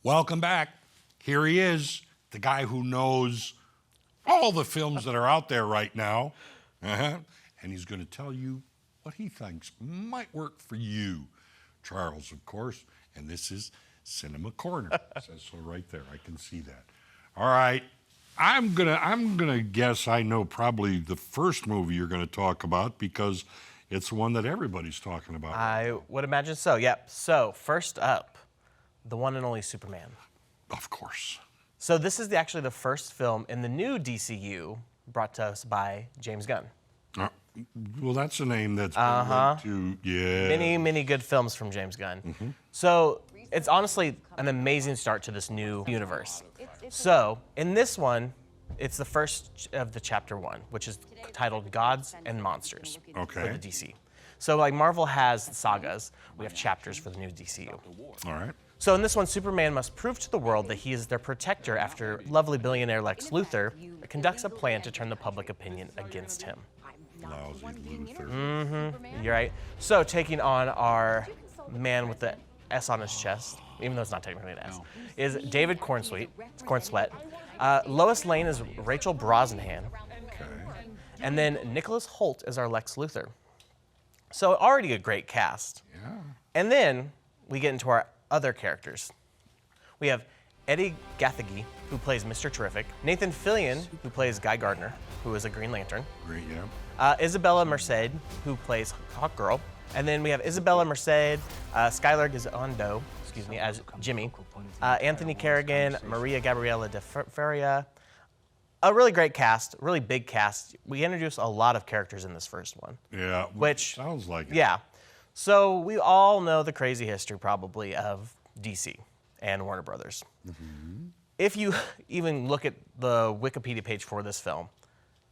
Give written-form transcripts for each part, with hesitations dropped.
Welcome back. Here he is, the guy who knows all the films that are out there right now. And he's going to tell you what he thinks might work for you. Charles, of course, and this is Cinema Corner. It says so right there. I can see that. All right. I'm gonna guess I know probably the first movie you're gonna talk about because it's one that everybody's talking about. I would imagine so, yep. So, first up, the one and only Superman. Of course. So this is actually the first film in the new DCU brought to us by James Gunn. Well, that's a name that's been linked to, yeah. Many good films from James Gunn. So it's honestly an amazing start to this new universe. So in this one, it's the first of the chapter 1, which is titled Gods and Monsters for the DC. So like Marvel has sagas, we have chapters for the new DCU. All right. So in this one, Superman must prove to the world that he is their protector after lovely billionaire Lex Luthor conducts a plan to turn the public opinion against him. Lousy Luthor. You're right. So taking on our man with the S on his chest, even though it's not technically an S, is David Cornsweet. Lois Lane is Rachel Brosnahan. Okay. And then Nicholas Hoult is our Lex Luthor. So already a great cast. Yeah. And then we get into our other characters. We have Eddie Gathegi, who plays Mr. Terrific, Nathan Fillion, who plays Guy Gardner, who is a Green Lantern, Great, yeah. Isabella Merced, who plays Hawkgirl, and then we have Isabella Merced, Skylar Gisondo, as Jimmy, Anthony Kerrigan, Maria Gabriela de Feria. A really great cast, really big cast. We introduced a lot of characters in this first one. Yeah, which sounds like it. Yeah. So we all know the crazy history probably of DC and Warner Brothers. If you even look at the Wikipedia page for this film,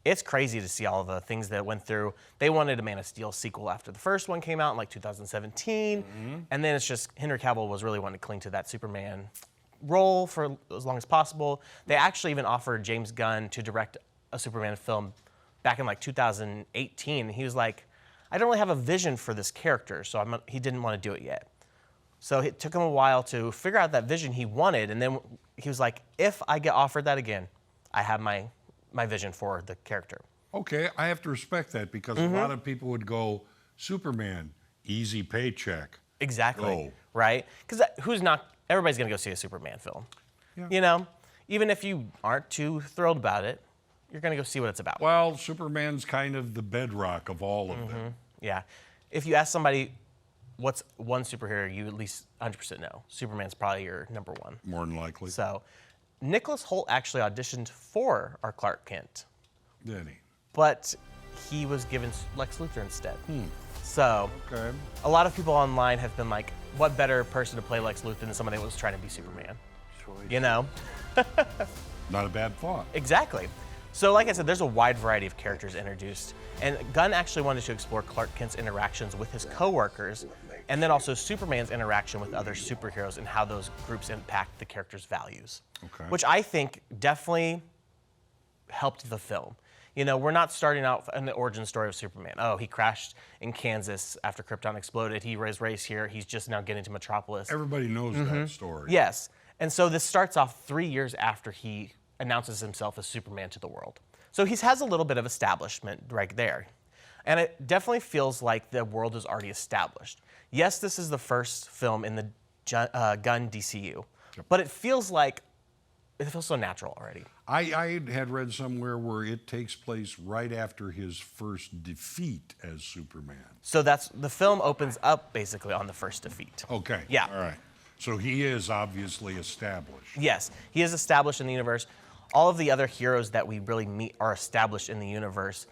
it's crazy to see all the things that went through. They wanted a Man of Steel sequel after the first one came out in like 2017. And then it's just Henry Cavill was really wanting to cling to that Superman role for as long as possible. They actually even offered James Gunn to direct a Superman film back in like 2018. He was like, I don't really have a vision for this character, so he didn't want to do it yet. So it took him a while to figure out that vision he wanted, and then he was like, if I get offered that again, I have my vision for the character. Okay, I have to respect that because a lot of people would go, Superman, easy paycheck. Exactly, Go. right? Because everybody's gonna go see a Superman film. Yeah. You know, even if you aren't too thrilled about it, you're gonna go see what it's about. Well, Superman's kind of the bedrock of all of them. Yeah. If you ask somebody what's one superhero you at least 100% know, Superman's probably your number one. More than likely. So, Nicholas Hoult actually auditioned for our Clark Kent, Did he? but he was given Lex Luthor instead. So, Okay. a lot of people online have been like, what better person to play Lex Luthor than somebody that was trying to be Superman? You know? Not a bad thought. Exactly. So like I said, there's a wide variety of characters introduced. And Gunn actually wanted to explore Clark Kent's interactions with his coworkers, and then also Superman's interaction with other superheroes and how those groups impact the character's values. Okay. Which I think definitely helped the film. You know, we're not starting out in the origin story of Superman. Oh, he crashed in Kansas after Krypton exploded. He was raised here. He's just now getting to Metropolis. Everybody knows that story. Yes. And so this starts off 3 years after he announces himself as Superman to the world. So he has a little bit of establishment right there. And it definitely feels like the world is already established. Yes, this is the first film in the Gunn DCU, but it feels so natural already. I had read somewhere where it takes place right after his first defeat as Superman. So the film opens up basically on the first defeat. Okay. Yeah. All right. So he is obviously established. Yes, he is established in the universe. All of the other heroes that we really meet are established in the universe.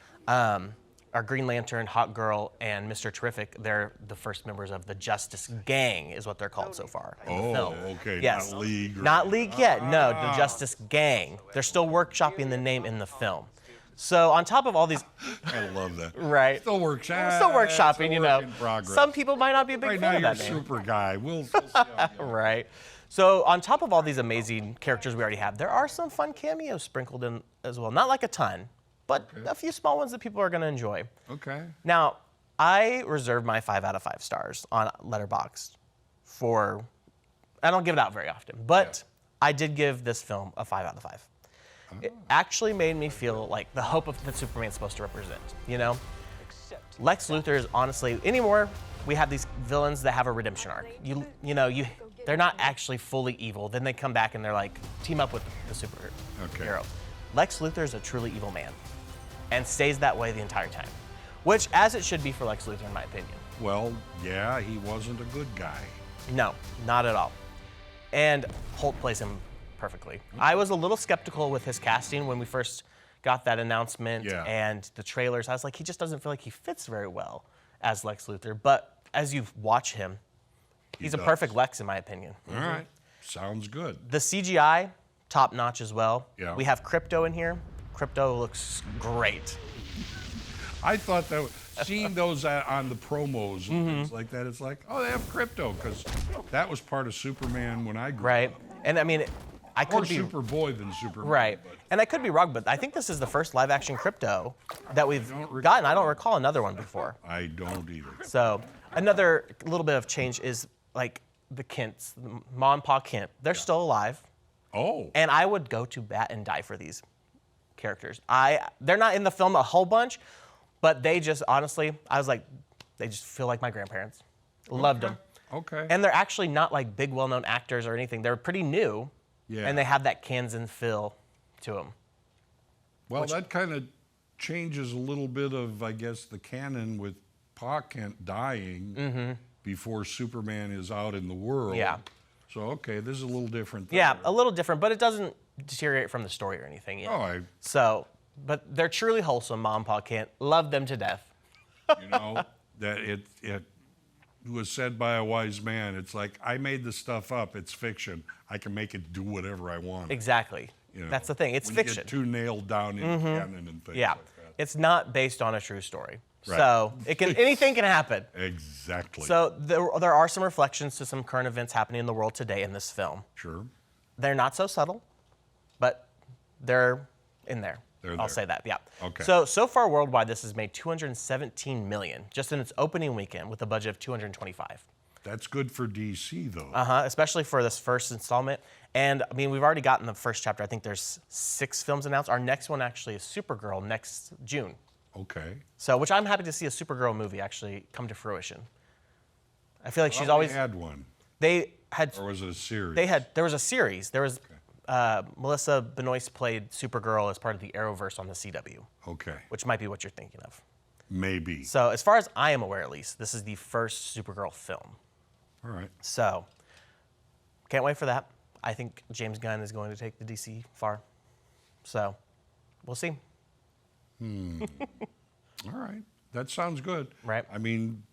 Our Green Lantern, Hawkgirl, and Mr. Terrific, they're the first members of the Justice Gang, is what they're called so far in the film. Okay, Yes. not League. Not League yet, no, the Justice Gang. They're still workshopping the name in the film. So on top of all these... I love that. Right. Still We're still workshopping, you know. In progress. Some people might not be a big Right fan now of that you're name. super guy. We'll see how you go. Right. So on top of all these amazing characters we already have, there are some fun cameos sprinkled in as well. Not like a ton, but a few small ones that people are going to enjoy. Okay. Now, I reserve my 5 out of 5 stars on Letterboxd for I don't give it out very often, but I did give this film a 5 out of 5. It actually made me feel like the hope of that Superman's supposed to represent, you know? Lex Luthor is honestly, anymore, we have these villains that have a redemption arc. They're not actually fully evil. Then they come back and they're like, team up with the superhero. Lex Luthor is a truly evil man and stays that way the entire time, which as it should be for Lex Luthor in my opinion. Well, yeah, he wasn't a good guy. No, not at all. And Holt plays him perfectly. I was a little skeptical with his casting when we first got that announcement and the trailers. I was like, he just doesn't feel like he fits very well as Lex Luthor. But as you watch him, he's a perfect Lex in my opinion. All right, sounds good. The CGI, top notch as well. Yeah. We have Crypto in here. Crypto looks great. I thought that seeing those on the promos and things like that, it's like, oh, they have Crypto, because that was part of Superman when I grew up. And I mean, I could be Superboy than Superman. Right. But And I could be wrong, but I think this is the first live action Crypto that we've gotten. I don't recall another one before. I don't either. So another little bit of change is like the Kents, Ma and Pa Kent. They're still alive. Oh. And I would go to bat and die for these characters. They're not in the film a whole bunch, but they just honestly, I was like, they just feel like my grandparents. Loved them. Okay. And they're actually not like big well-known actors or anything. They're pretty new. Yeah. And they have that Kansan feel to them. Well, that kind of changes a little bit of, I guess, the canon with Pa Kent dying before Superman is out in the world. Yeah. So, okay, this is a little different. Yeah, a little different, but it doesn't deteriorate from the story or anything. Yeah. Oh, But they're truly wholesome, Ma and Pa Kent. Love them to death. you know, that it was said by a wise man. It's like, I made this stuff up. It's fiction. I can make it do whatever I want. Exactly. You know, That's the thing. It's when fiction. You get too nailed down in canon and things Yeah. like that. It's not based on a true story. Right. So anything can happen. Exactly. So there are some reflections to some current events happening in the world today in this film. Sure. They're not so subtle, but they're in there. I'll say that, yeah. Okay. So far worldwide, this has made $217 million just in its opening weekend with a budget of $225. That's good for DC, though. Especially for this first installment. And I mean, we've already gotten the first chapter. I think there's 6 films announced. Our next one actually is Supergirl next June. Okay. So, which I'm happy to see a Supergirl movie actually come to fruition. I feel like she's Well, always. they had one. They had. Or was it a series? There was a series. There was. Melissa Benoist played Supergirl as part of the Arrowverse on the CW. Okay. Which might be what you're thinking of. Maybe. So, as far as I am aware, at least, this is the first Supergirl film. All right. So, can't wait for that. I think James Gunn is going to take the DC far. So, we'll see. All right. That sounds good. Right. I mean,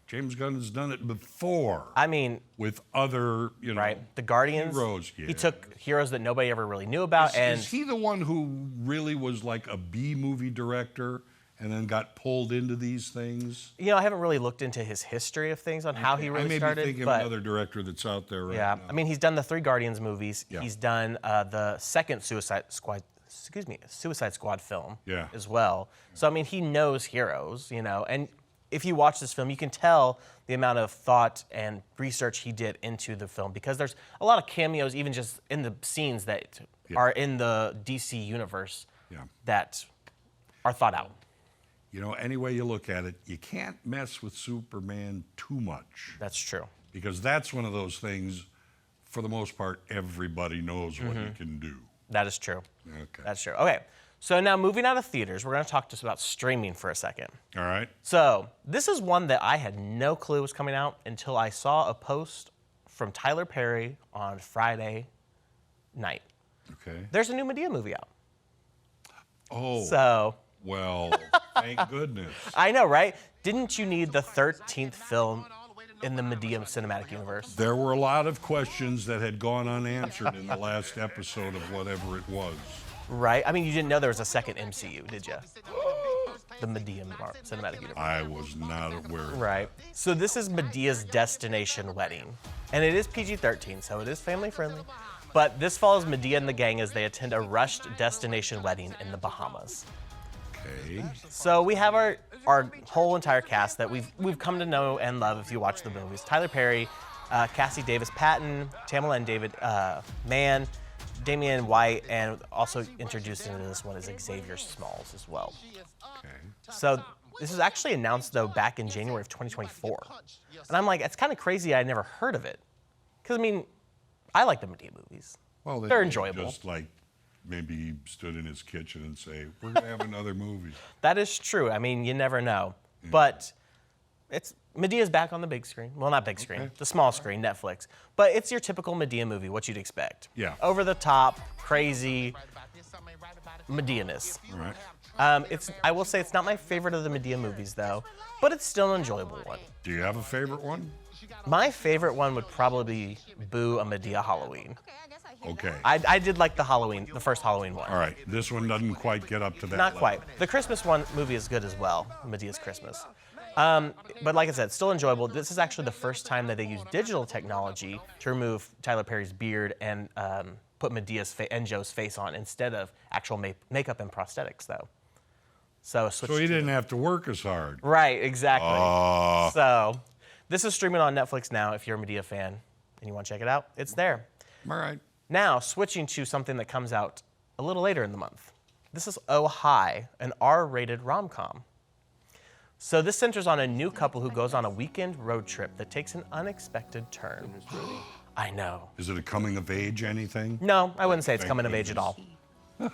James Gunn has done it before. I mean, with other, right? The Guardians. Heroes. Yeah. He took heroes that nobody ever really knew about. Is he the one who really was like a B movie director and then got pulled into these things? You know, I haven't really looked into his history of things on how he really started. I may be thinking of another director that's out there right now. I mean, he's done the 3 Guardians movies. Yeah. He's done the second Suicide Squad film Yeah. as well. So, I mean, he knows heroes, you know. And if you watch this film, you can tell the amount of thought and research he did into the film because there's a lot of cameos, even just in the scenes that are in the DC universe that are thought out. You know, any way you look at it, you can't mess with Superman too much. That's true. Because that's one of those things, for the most part, everybody knows what he can do. That is true. Okay. That's true. Okay, so now moving out of theaters, we're going to talk just about streaming for a second. All right. So this is one that I had no clue was coming out until I saw a post from Tyler Perry on Friday night. Okay. There's a new Madea movie out. Oh. So. Well, thank goodness. I know, right? Didn't you need the 13th film in the Madea cinematic universe? There were a lot of questions that had gone unanswered in the last episode of whatever it was. Right? I mean, you didn't know there was a second MCU, did you? The Madea cinematic universe. I was not aware of Right. So this is Medea's Destination Wedding. And it is PG-13, so it is family friendly. But this follows Madea and the gang as they attend a rushed destination wedding in the Bahamas. Okay. So we have our whole entire cast that we've come to know and love if you watch the movies. Tyler Perry Cassie Davis Patton, Tamala and David Mann, Damian White, and also introduced into this one is Xavier Smalls as well. Okay. So this was actually announced, though, back in January of 2024. And I'm like, it's kind of crazy I never heard of it. Because, I mean, I like the Madea movies. Well, They're enjoyable. Just like maybe he stood in his kitchen and say, we're going to have another movie. That is true. I mean, you never know. But Medea's back on the big screen. Well, not big screen, the small screen, Netflix. But it's your typical Madea movie, what you'd expect. Yeah. Over the top, crazy Madea-ness. All right. I will say it's not my favorite of the Madea movies, though, but it's still an enjoyable one. Do you have a favorite one? My favorite one would probably be Boo! A Madea Halloween. Okay. I did like the first Halloween one. All right. This one doesn't quite get up to that Not level. quite. The Christmas movie is good as well, Medea's Christmas. But like I said, still enjoyable. This is actually the first time that they used digital technology to remove Tyler Perry's beard and put Medea's and Joe's face on instead of actual makeup and prosthetics, though. So he didn't have to work as hard. Right, exactly. So this is streaming on Netflix now. If you're a Madea fan and you want to check it out, it's there. All right. Now, switching to something that comes out a little later in the month. This is Oh Hi, an R-rated rom-com. So this centers on a new couple who goes on a weekend road trip that takes an unexpected turn. I know. Is it a coming of age anything? No, I wouldn't say it's Thank coming of age at goodness. all.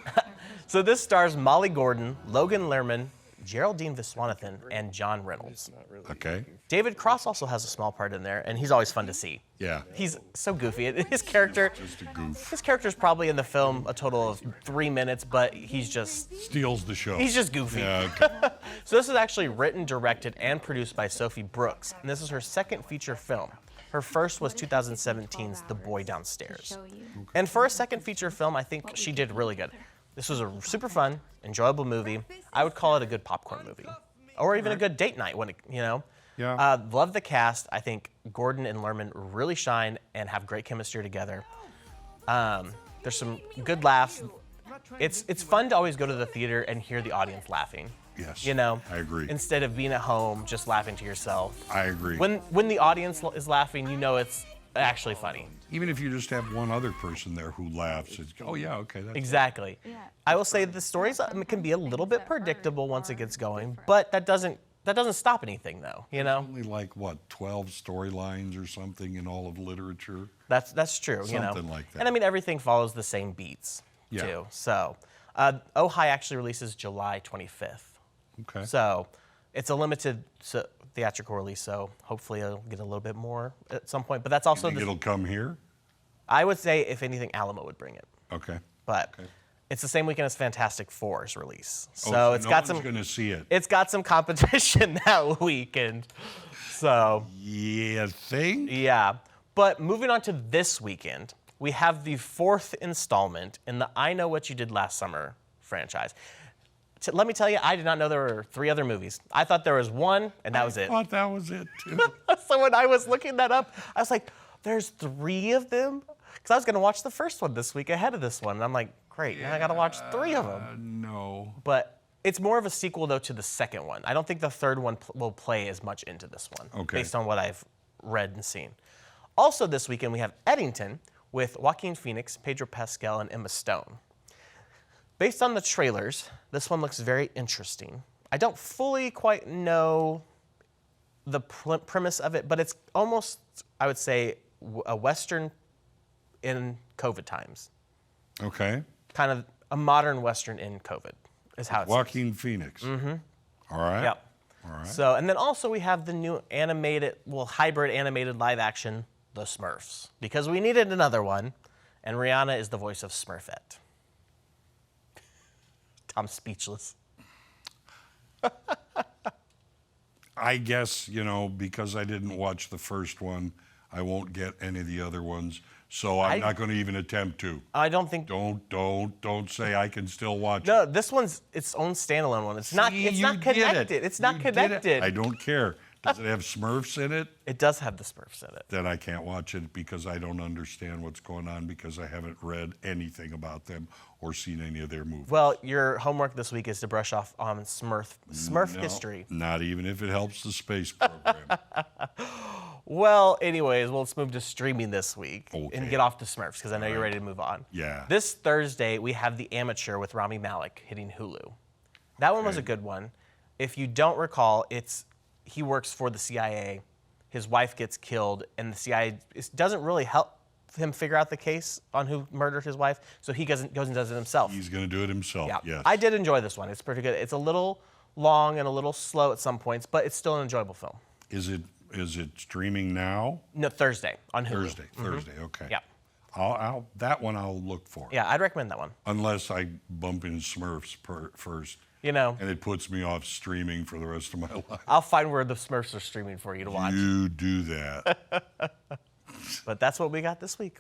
So this stars Molly Gordon, Logan Lerman, Geraldine Viswanathan, and John Reynolds. Okay. David Cross also has a small part in there, and he's always fun to see. Yeah. He's so goofy. His character, Just a goof. his character's probably in the film a total of 3 minutes, but he's just Steals the show. goofy. Yeah, okay. So this is actually written, directed, and produced by Sophie Brooks, and this is her second feature film. Her first was 2017's The Boy Downstairs. And for a second feature film, I think she did really good. This was a super fun, enjoyable movie. I would call it a good popcorn movie, or even a good date night when Yeah. Love the cast. I think Gordon and Lerman really shine and have great chemistry together. There's some good laughs. It's fun to always go to the theater and hear the audience laughing. Yes. I agree. Instead of being at home just laughing to yourself. I agree. When the audience is laughing, it's actually funny. Even if you just have one other person there who laughs, it's, oh yeah, okay. That's Exactly. I will say the stories can be a little bit predictable once it gets going, but that doesn't stop anything, though. only like what, 12 storylines or something in all of literature. That's true. Something like that. And I mean everything follows the same beats too. So, Oh Hi actually releases July 25th. Okay. So, it's a limited theatrical release. So hopefully it'll get a little bit more at some point. But that's also Think it'll come here? I would say if anything, Alamo would bring it. Okay. But it's the same weekend as Fantastic Four's release. So So it's no got one's going to see it. It's got some competition that weekend. So, Yeah, think? yeah. But moving on to this weekend, we have the fourth installment in the I Know What You Did Last Summer franchise. Let me tell you, I did not know there were 3 other movies. I thought there was one, and that was I it. thought that was it, too. So when I was looking that up, I was like, there's 3 of them? Because I was going to watch the first one this week ahead of this one. And I'm like, great, now I got to watch 3 of them. No. But it's more of a sequel, though, to the second one. I don't think the third one will play as much into this one, based on what I've read and seen. Also this weekend, we have Eddington with Joaquin Phoenix, Pedro Pascal, and Emma Stone. Based on the trailers, this one looks very interesting. I don't fully quite know the premise of it, but it's almost, I would say, a Western in COVID times. Okay. Kind of a modern Western in COVID is how it's. Joaquin Phoenix. Mm-hmm. All right. Yep. All right. So, and then also we have the new hybrid animated live action, The Smurfs, because we needed another one, and Rihanna is the voice of Smurfette. I'm speechless. I guess, because I didn't watch the first one, I won't get any of the other ones. So I'm not going to even attempt to. I don't think. Don't say I can still watch it. No, this one's its own standalone one. It's not. It's You not did it. connected. It's not You did it. connected. I don't care. Does it have Smurfs in it? It does have the Smurfs in it. Then I can't watch it because I don't understand what's going on because I haven't read anything about them or seen any of their movies. Well, your homework this week is to brush off on Smurf No, history. Not even if it helps the space program. Well, anyways, let's move to streaming this week and Okay. get off to Smurfs because I know you're ready to move on. Yeah. This Thursday, we have The Amateur with Rami Malek hitting Hulu. That one was a good one. If you don't recall, he works for the CIA. His wife gets killed, and the CIA doesn't really help him figure out the case on who murdered his wife, so he goes and does it himself. He's going to do it himself, Yeah. yes. I did enjoy this one. It's pretty good. It's a little long and a little slow at some points, but it's still an enjoyable film. Is it streaming now? No, Thursday on Hulu. Thursday, okay. Yeah. That one I'll look for. Yeah, I'd recommend that one. Unless I bump in Smurfs first. You know, And it puts me off streaming for the rest of my life. I'll find where the Smurfs are streaming for you to watch. You do that. But that's what we got this week.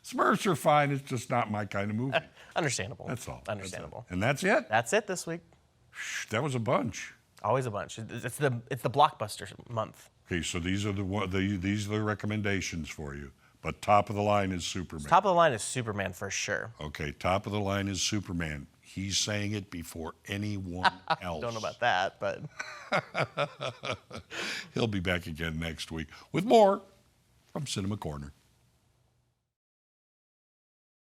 Smurfs are fine. It's just not my kind of movie. Understandable. That's all. Understandable. And that's it? That's it this week. That was a bunch. Always a bunch. It's the blockbuster month. Okay, so these are these are the recommendations for you. But top of the line is Superman. Top of the line is Superman for sure. Okay, top of the line is Superman. He's saying it before anyone else. Don't know about that, but He'll be back again next week with more from Cinema Corner.